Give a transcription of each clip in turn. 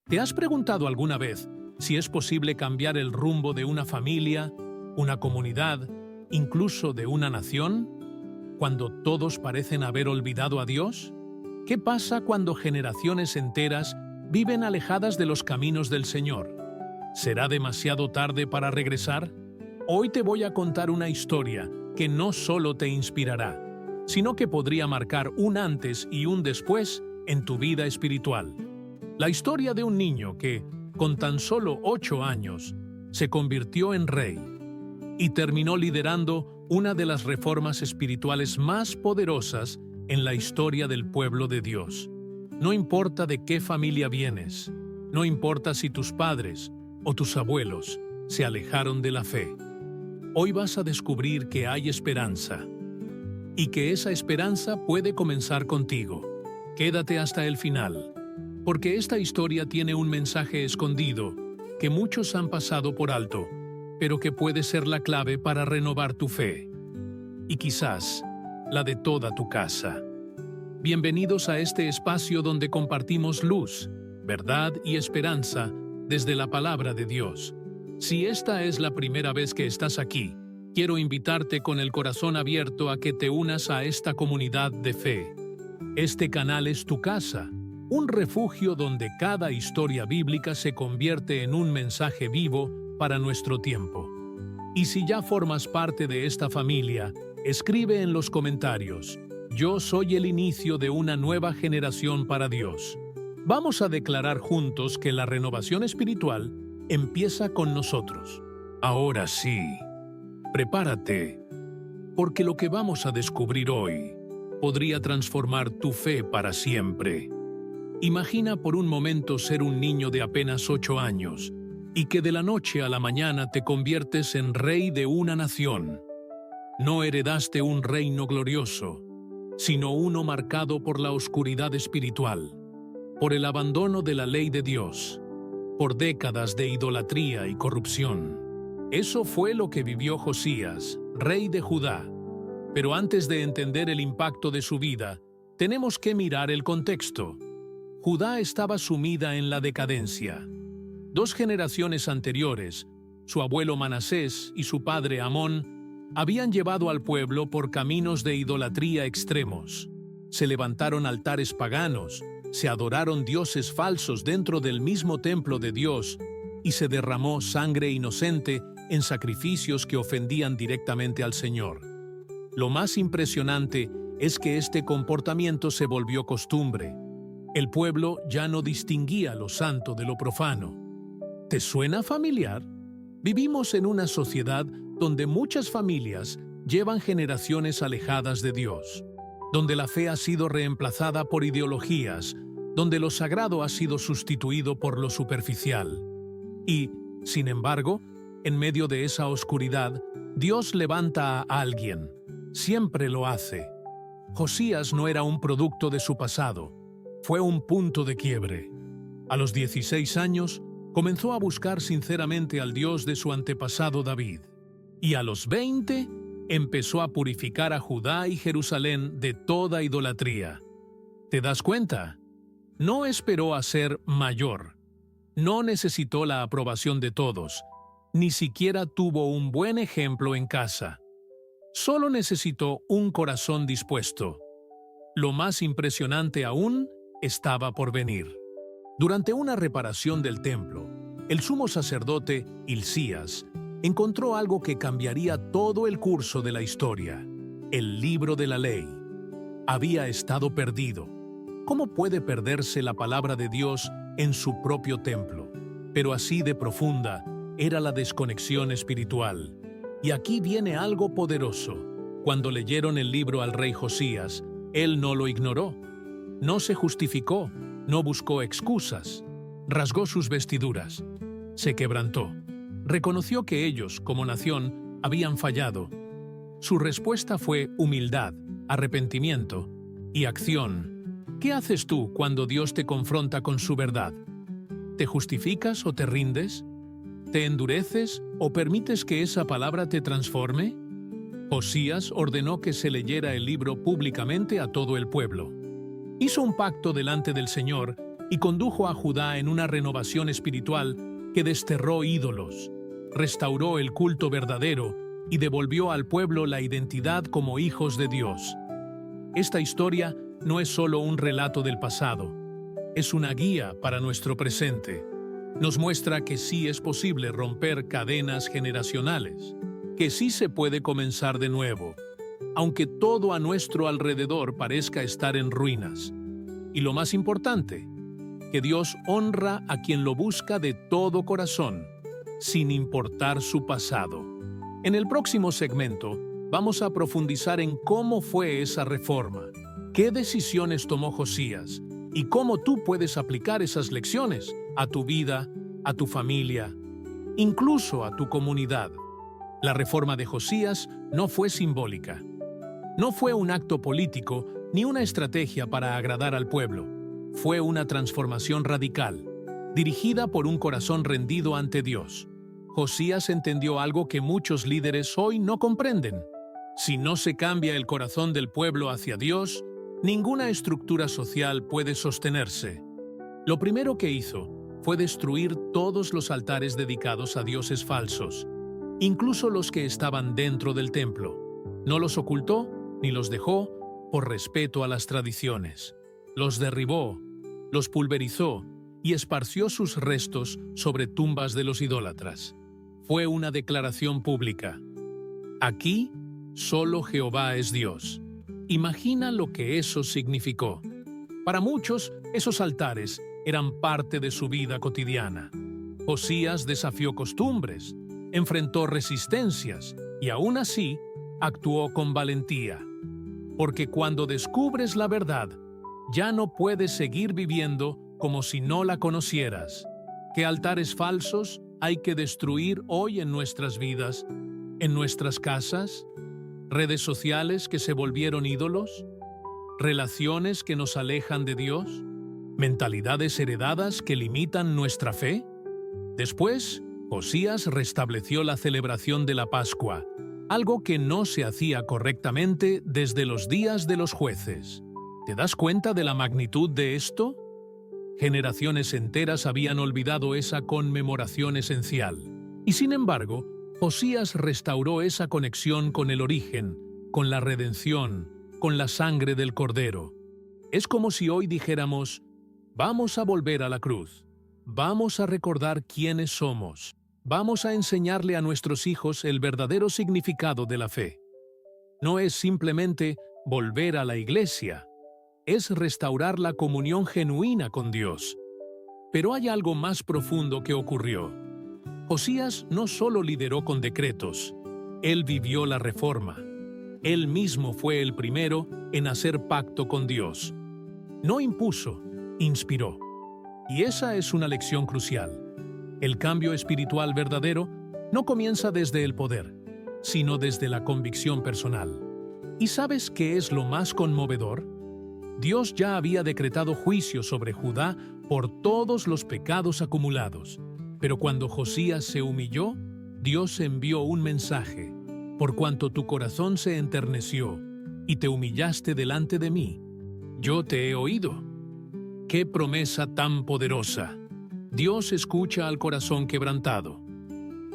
¿Te has preguntado alguna vez si es posible cambiar el rumbo de una familia, una comunidad, incluso de una nación, cuando todos parecen haber olvidado a Dios? ¿Qué pasa cuando generaciones enteras viven alejadas de los caminos del Señor? ¿Será demasiado tarde para regresar? Hoy te voy a contar una historia que no solo te inspirará, sino que podría marcar un antes y un después en tu vida espiritual. La historia de un niño que, con tan solo 8 años, se convirtió en rey y terminó liderando una de las reformas espirituales más poderosas en la historia del pueblo de Dios. No importa de qué familia vienes, no importa si tus padres o tus abuelos se alejaron de la fe. Hoy vas a descubrir que hay esperanza y que esa esperanza puede comenzar contigo. Quédate hasta el final, porque esta historia tiene un mensaje escondido que muchos han pasado por alto, pero que puede ser la clave para renovar tu fe y quizás la de toda tu casa. Bienvenidos a este espacio donde compartimos luz, verdad y esperanza desde la palabra de Dios. Si esta es la primera vez que estás aquí, quiero invitarte con el corazón abierto a que te unas a esta comunidad de fe. Este canal es tu casa, un refugio donde cada historia bíblica se convierte en un mensaje vivo para nuestro tiempo. Y si ya formas parte de esta familia, escribe en los comentarios: yo soy el inicio de una nueva generación para Dios. Vamos a declarar juntos que la renovación espiritual empieza con nosotros. Ahora sí, prepárate, porque lo que vamos a descubrir hoy podría transformar tu fe para siempre. Imagina por un momento ser un niño de apenas 8 años y que de la noche a la mañana te conviertes en rey de una nación. No heredaste un reino glorioso, sino uno marcado por la oscuridad espiritual, por el abandono de la ley de Dios, por décadas de idolatría y corrupción. Eso fue lo que vivió Josías, rey de Judá. Pero antes de entender el impacto de su vida, tenemos que mirar el contexto. Judá estaba sumida en la decadencia. 2 generaciones anteriores, su abuelo Manasés y su padre Amón, habían llevado al pueblo por caminos de idolatría extremos. Se levantaron altares paganos, se adoraron dioses falsos dentro del mismo templo de Dios y se derramó sangre inocente en sacrificios que ofendían directamente al Señor. Lo más impresionante es que este comportamiento se volvió costumbre. El pueblo ya no distinguía lo santo de lo profano. ¿Te suena familiar? Vivimos en una sociedad donde muchas familias llevan generaciones alejadas de Dios, donde la fe ha sido reemplazada por ideologías, donde lo sagrado ha sido sustituido por lo superficial. Y, sin embargo, en medio de esa oscuridad, Dios levanta a alguien. Siempre lo hace. Josías no era un producto de su pasado, fue un punto de quiebre. A los 16 años, comenzó a buscar sinceramente al Dios de su antepasado David. Y a los 20, empezó a purificar a Judá y Jerusalén de toda idolatría. ¿Te das cuenta? No esperó a ser mayor. No necesitó la aprobación de todos. Ni siquiera tuvo un buen ejemplo en casa. Solo necesitó un corazón dispuesto. Lo más impresionante aún estaba por venir. Durante una reparación del templo, el sumo sacerdote Hilcías encontró algo que cambiaría todo el curso de la historia: el libro de la ley. Había estado perdido. ¿Cómo puede perderse la palabra de Dios en su propio templo? Pero así de profunda era la desconexión espiritual. Y aquí viene algo poderoso. Cuando leyeron el libro al rey Josías, él no lo ignoró. No se justificó, no buscó excusas. Rasgó sus vestiduras. Se quebrantó. Reconoció que ellos, como nación, habían fallado. Su respuesta fue humildad, arrepentimiento y acción. ¿Qué haces tú cuando Dios te confronta con su verdad? ¿Te justificas o te rindes? ¿Te endureces o permites que esa palabra te transforme? Josías ordenó que se leyera el libro públicamente a todo el pueblo. Hizo un pacto delante del Señor y condujo a Judá en una renovación espiritual que desterró ídolos, restauró el culto verdadero y devolvió al pueblo la identidad como hijos de Dios. Esta historia no es solo un relato del pasado, es una guía para nuestro presente. Nos muestra que sí es posible romper cadenas generacionales, que sí se puede comenzar de nuevo, aunque todo a nuestro alrededor parezca estar en ruinas. Y lo más importante, que Dios honra a quien lo busca de todo corazón, sin importar su pasado. En el próximo segmento, vamos a profundizar en cómo fue esa reforma, qué decisiones tomó Josías y cómo tú puedes aplicar esas lecciones a tu vida, a tu familia, incluso a tu comunidad. La reforma de Josías no fue simbólica. No fue un acto político ni una estrategia para agradar al pueblo. Fue una transformación radical, dirigida por un corazón rendido ante Dios. Josías entendió algo que muchos líderes hoy no comprenden. Si no se cambia el corazón del pueblo hacia Dios, ninguna estructura social puede sostenerse. Lo primero que hizo fue destruir todos los altares dedicados a dioses falsos, incluso los que estaban dentro del templo. No los ocultó ni los dejó por respeto a las tradiciones. Los derribó, los pulverizó y esparció sus restos sobre tumbas de los idólatras. Fue una declaración pública. Aquí, solo Jehová es Dios. Imagina lo que eso significó. Para muchos, esos altares eran parte de su vida cotidiana. Josías desafió costumbres, enfrentó resistencias y aún así actuó con valentía. Porque cuando descubres la verdad, ya no puedes seguir viviendo como si no la conocieras. ¿Qué altares falsos hay que destruir hoy en nuestras vidas, en nuestras casas? ¿Redes sociales que se volvieron ídolos? ¿Relaciones que nos alejan de Dios? ¿Mentalidades heredadas que limitan nuestra fe? Después, Josías restableció la celebración de la Pascua, algo que no se hacía correctamente desde los días de los jueces. ¿Te das cuenta de la magnitud de esto? Generaciones enteras habían olvidado esa conmemoración esencial. Y sin embargo, Josías restauró esa conexión con el origen, con la redención, con la sangre del Cordero. Es como si hoy dijéramos, vamos a volver a la cruz, vamos a recordar quiénes somos, vamos a enseñarle a nuestros hijos el verdadero significado de la fe. No es simplemente volver a la iglesia, es restaurar la comunión genuina con Dios. Pero hay algo más profundo que ocurrió. Josías no solo lideró con decretos, él vivió la reforma. Él mismo fue el primero en hacer pacto con Dios. No impuso, inspiró. Y esa es una lección crucial. El cambio espiritual verdadero no comienza desde el poder, sino desde la convicción personal. ¿Y sabes qué es lo más conmovedor? Dios ya había decretado juicio sobre Judá por todos los pecados acumulados. Pero cuando Josías se humilló, Dios envió un mensaje. Por cuanto tu corazón se enterneció y te humillaste delante de mí, yo te he oído. ¡Qué promesa tan poderosa! Dios escucha al corazón quebrantado.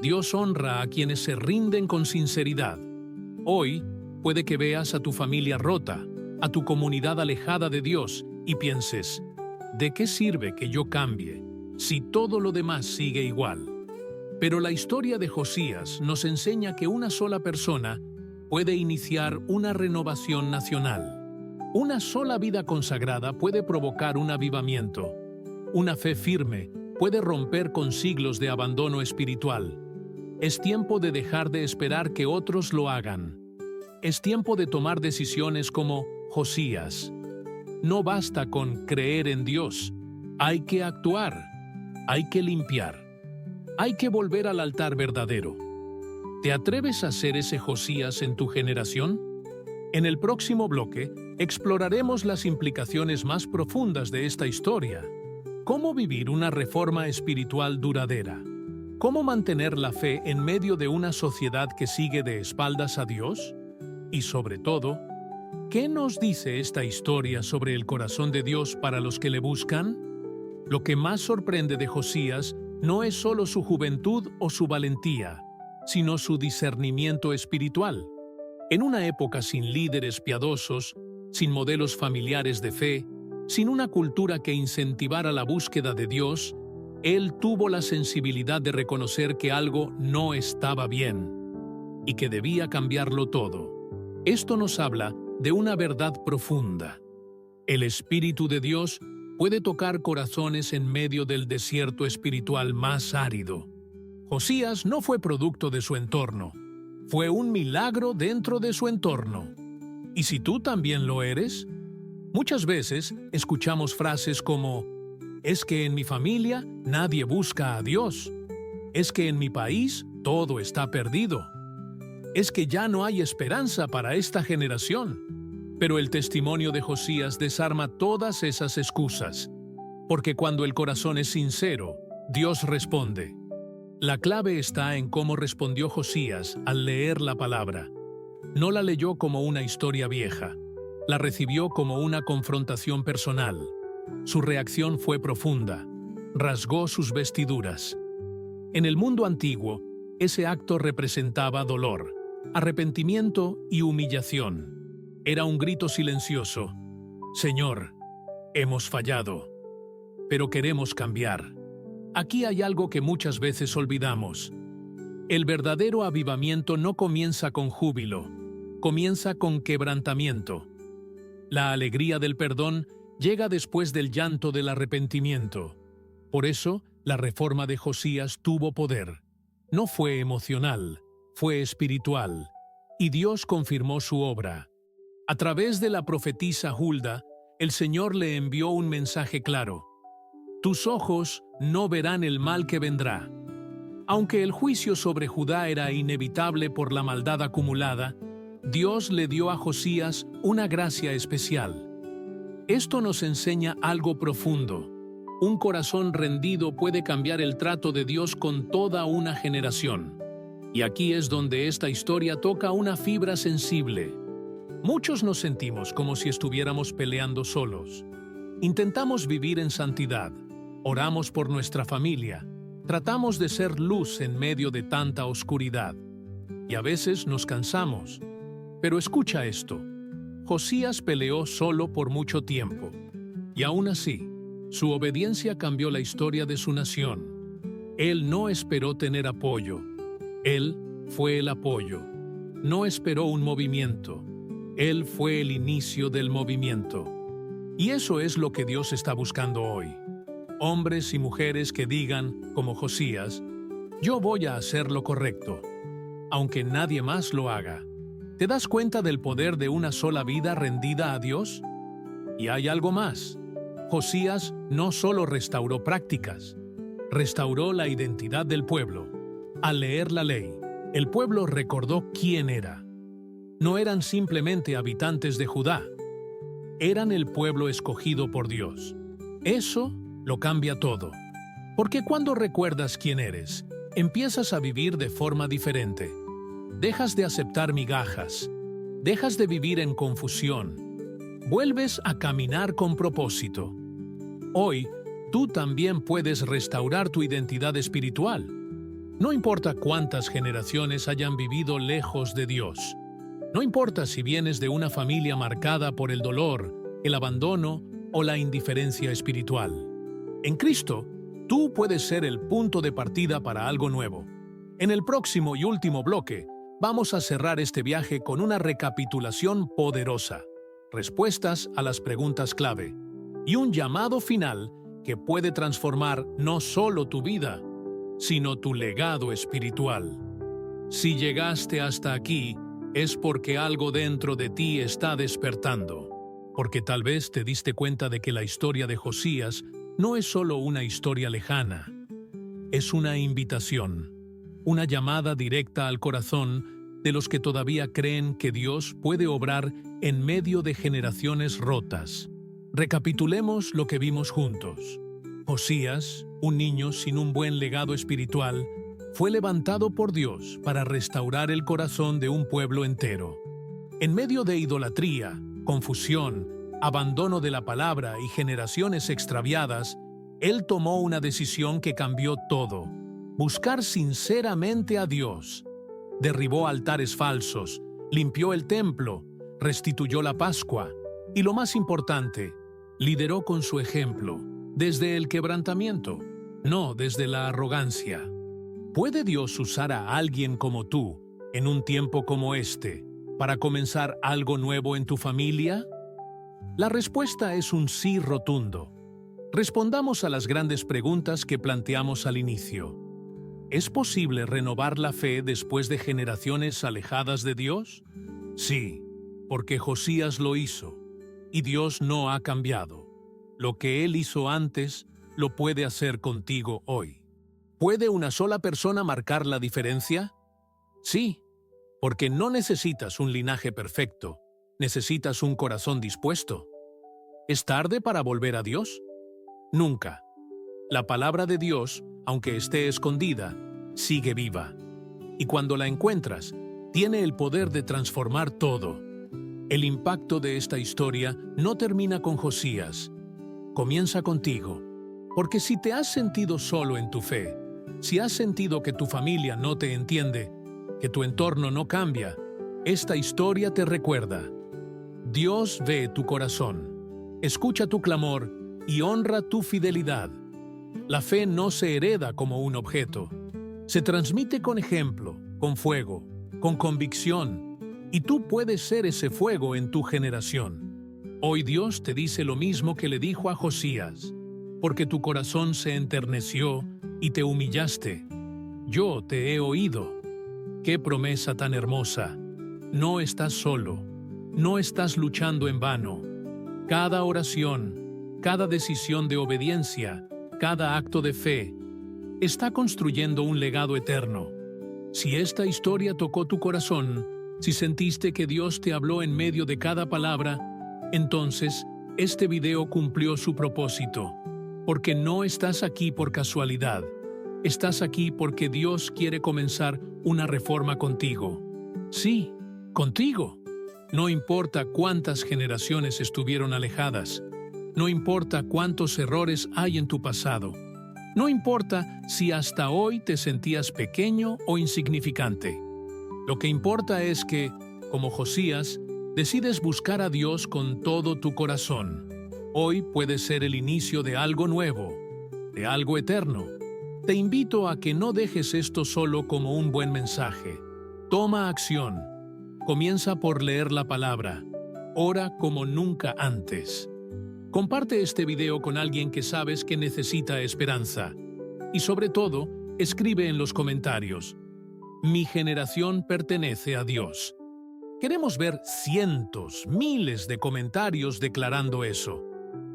Dios honra a quienes se rinden con sinceridad. Hoy puede que veas a tu familia rota, a tu comunidad alejada de Dios y pienses, ¿de qué sirve que yo cambie si todo lo demás sigue igual? Pero la historia de Josías nos enseña que una sola persona puede iniciar una renovación nacional. Una sola vida consagrada puede provocar un avivamiento. Una fe firme puede romper con siglos de abandono espiritual. Es tiempo de dejar de esperar que otros lo hagan. Es tiempo de tomar decisiones como Josías. No basta con creer en Dios. Hay que actuar. Hay que limpiar. Hay que volver al altar verdadero. ¿Te atreves a ser ese Josías en tu generación? En el próximo bloque, exploraremos las implicaciones más profundas de esta historia. ¿Cómo vivir una reforma espiritual duradera? ¿Cómo mantener la fe en medio de una sociedad que sigue de espaldas a Dios? Y sobre todo, ¿qué nos dice esta historia sobre el corazón de Dios para los que le buscan? Lo que más sorprende de Josías no es solo su juventud o su valentía, sino su discernimiento espiritual. En una época sin líderes piadosos, sin modelos familiares de fe, sin una cultura que incentivara la búsqueda de Dios, él tuvo la sensibilidad de reconocer que algo no estaba bien y que debía cambiarlo todo. Esto nos habla de una verdad profunda. El Espíritu de Dios puede tocar corazones en medio del desierto espiritual más árido. Josías no fue producto de su entorno, fue un milagro dentro de su entorno. ¿Y si tú también lo eres? Muchas veces escuchamos frases como: es que en mi familia nadie busca a Dios. Es que en mi país todo está perdido. Es que ya no hay esperanza para esta generación. Pero el testimonio de Josías desarma todas esas excusas, porque cuando el corazón es sincero, Dios responde. La clave está en cómo respondió Josías al leer la palabra. No la leyó como una historia vieja, la recibió como una confrontación personal. Su reacción fue profunda, rasgó sus vestiduras. En el mundo antiguo, ese acto representaba dolor, arrepentimiento y humillación. Era un grito silencioso: Señor, hemos fallado, pero queremos cambiar. Aquí hay algo que muchas veces olvidamos. El verdadero avivamiento no comienza con júbilo, comienza con quebrantamiento. La alegría del perdón llega después del llanto del arrepentimiento. Por eso, la reforma de Josías tuvo poder. No fue emocional, fue espiritual, y Dios confirmó su obra. A través de la profetisa Hulda, el Señor le envió un mensaje claro: tus ojos no verán el mal que vendrá. Aunque el juicio sobre Judá era inevitable por la maldad acumulada, Dios le dio a Josías una gracia especial. Esto nos enseña algo profundo. Un corazón rendido puede cambiar el trato de Dios con toda una generación. Y aquí es donde esta historia toca una fibra sensible. Muchos nos sentimos como si estuviéramos peleando solos. Intentamos vivir en santidad, oramos por nuestra familia, tratamos de ser luz en medio de tanta oscuridad. Y a veces nos cansamos. Pero escucha esto. Josías peleó solo por mucho tiempo. Y aún así, su obediencia cambió la historia de su nación. Él no esperó tener apoyo. Él fue el apoyo. No esperó un movimiento. Él fue el inicio del movimiento. Y eso es lo que Dios está buscando hoy. Hombres y mujeres que digan, como Josías: yo voy a hacer lo correcto, aunque nadie más lo haga. ¿Te das cuenta del poder de una sola vida rendida a Dios? Y hay algo más. Josías no solo restauró prácticas, restauró la identidad del pueblo. Al leer la ley, el pueblo recordó quién era. No eran simplemente habitantes de Judá, eran el pueblo escogido por Dios. Eso lo cambia todo. Porque cuando recuerdas quién eres, empiezas a vivir de forma diferente. Dejas de aceptar migajas, dejas de vivir en confusión, vuelves a caminar con propósito. Hoy, tú también puedes restaurar tu identidad espiritual. No importa cuántas generaciones hayan vivido lejos de Dios. No importa si vienes de una familia marcada por el dolor, el abandono o la indiferencia espiritual. En Cristo, tú puedes ser el punto de partida para algo nuevo. En el próximo y último bloque, vamos a cerrar este viaje con una recapitulación poderosa, respuestas a las preguntas clave y un llamado final que puede transformar no solo tu vida, sino tu legado espiritual. Si llegaste hasta aquí, es porque algo dentro de ti está despertando, porque tal vez te diste cuenta de que la historia de Josías no es solo una historia lejana, es una invitación, una llamada directa al corazón de los que todavía creen que Dios puede obrar en medio de generaciones rotas. Recapitulemos lo que vimos juntos. Josías, un niño sin un buen legado espiritual, fue levantado por Dios para restaurar el corazón de un pueblo entero. En medio de idolatría, confusión, abandono de la palabra y generaciones extraviadas, Él tomó una decisión que cambió todo: buscar sinceramente a Dios. Derribó altares falsos, limpió el templo, restituyó la Pascua y, lo más importante, lideró con su ejemplo, desde el quebrantamiento, no desde la arrogancia. ¿Puede Dios usar a alguien como tú, en un tiempo como este, para comenzar algo nuevo en tu familia? La respuesta es un sí rotundo. Respondamos a las grandes preguntas que planteamos al inicio. ¿Es posible renovar la fe después de generaciones alejadas de Dios? Sí, porque Josías lo hizo, y Dios no ha cambiado. Lo que Él hizo antes, lo puede hacer contigo hoy. ¿Puede una sola persona marcar la diferencia? Sí, porque no necesitas un linaje perfecto, necesitas un corazón dispuesto. ¿Es tarde para volver a Dios? Nunca. La palabra de Dios, aunque esté escondida, sigue viva. Y cuando la encuentras, tiene el poder de transformar todo. El impacto de esta historia no termina con Josías. Comienza contigo. Porque si te has sentido solo en tu fe, si has sentido que tu familia no te entiende, que tu entorno no cambia, esta historia te recuerda: Dios ve tu corazón, escucha tu clamor y honra tu fidelidad. La fe no se hereda como un objeto. Se transmite con ejemplo, con fuego, con convicción, y tú puedes ser ese fuego en tu generación. Hoy Dios te dice lo mismo que le dijo a Josías: porque tu corazón se enterneció y te humillaste. Yo te he oído. ¡Qué promesa tan hermosa! No estás solo, no estás luchando en vano. Cada oración, cada decisión de obediencia, cada acto de fe, está construyendo un legado eterno. Si esta historia tocó tu corazón, si sentiste que Dios te habló en medio de cada palabra, entonces este video cumplió su propósito. Porque no estás aquí por casualidad. Estás aquí porque Dios quiere comenzar una reforma contigo. Sí, contigo. No importa cuántas generaciones estuvieron alejadas. No importa cuántos errores hay en tu pasado. No importa si hasta hoy te sentías pequeño o insignificante. Lo que importa es que, como Josías, decides buscar a Dios con todo tu corazón. Hoy puede ser el inicio de algo nuevo, de algo eterno. Te invito a que no dejes esto solo como un buen mensaje. Toma acción. Comienza por leer la palabra. Ora como nunca antes. Comparte este video con alguien que sabes que necesita esperanza. Y sobre todo, escribe en los comentarios: mi generación pertenece a Dios. Queremos ver cientos, miles de comentarios declarando eso.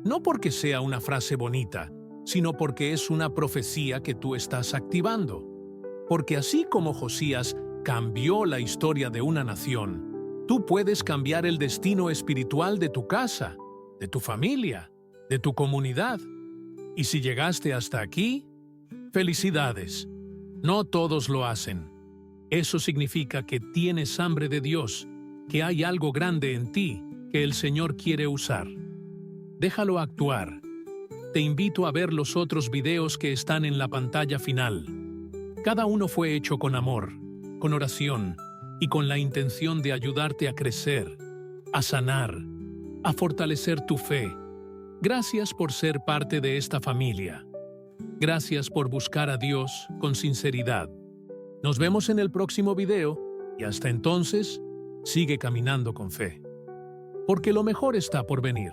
No porque sea una frase bonita, sino porque es una profecía que tú estás activando. Porque así como Josías cambió la historia de una nación, tú puedes cambiar el destino espiritual de tu casa, de tu familia, de tu comunidad. Y si llegaste hasta aquí, felicidades. No todos lo hacen. Eso significa que tienes hambre de Dios, que hay algo grande en ti que el Señor quiere usar. Déjalo actuar. Te invito a ver los otros videos que están en la pantalla final. Cada uno fue hecho con amor, con oración y con la intención de ayudarte a crecer, a sanar, a fortalecer tu fe. Gracias por ser parte de esta familia. Gracias por buscar a Dios con sinceridad. Nos vemos en el próximo video y hasta entonces, sigue caminando con fe. Porque lo mejor está por venir.